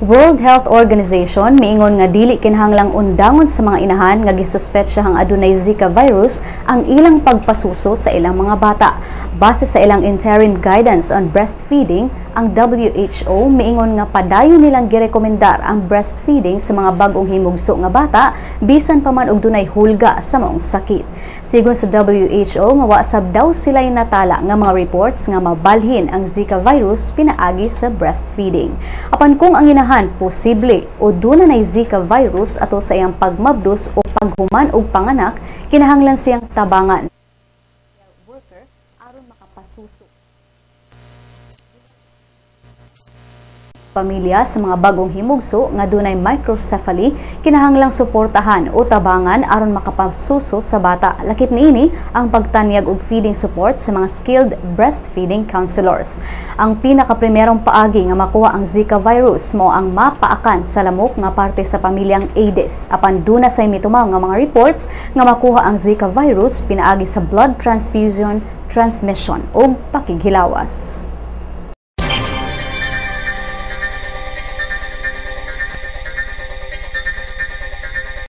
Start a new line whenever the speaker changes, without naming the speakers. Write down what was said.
World Health Organization miingon nga dili kinahanglang undangon sa mga inahan nga gisuspetsiyahang adunay Zika virus ang ilang pagpasuso sa ilang mga bata. Base sa ilang interim guidance on breastfeeding, ang WHO miingon nga padayon nilang girekomendar ang breastfeeding sa mga bagong himugso nga bata bisan pa man og dunay hulga sa maong sakit. Sigon sa WHO nga wa sab daw sila'y natala nga mga reports nga mabalhin ang Zika virus pinaagi sa breastfeeding. Apan kung ang inahan posible o duna nay Zika virus ato sa iyang pagmabdos o paghuman og panganak, kinahanglan siyang tabangan worker aron makapasuso pamilya sa mga bagong himugso nga dunay microcephaly, kinahanglang suportahan o tabangan aron makapasuso sa bata. Lakip niini ang pagtanyag og feeding support sa mga skilled breastfeeding counselors. Ang pinakaprimerong paagi nga makuha ang Zika virus mo ang mapaakan sa lamok nga parte sa pamilyang Aedes. Apan duna say mitumaw nga mga reports nga makuha ang Zika virus pinaagi sa blood transfusion transmission o pakighilawas.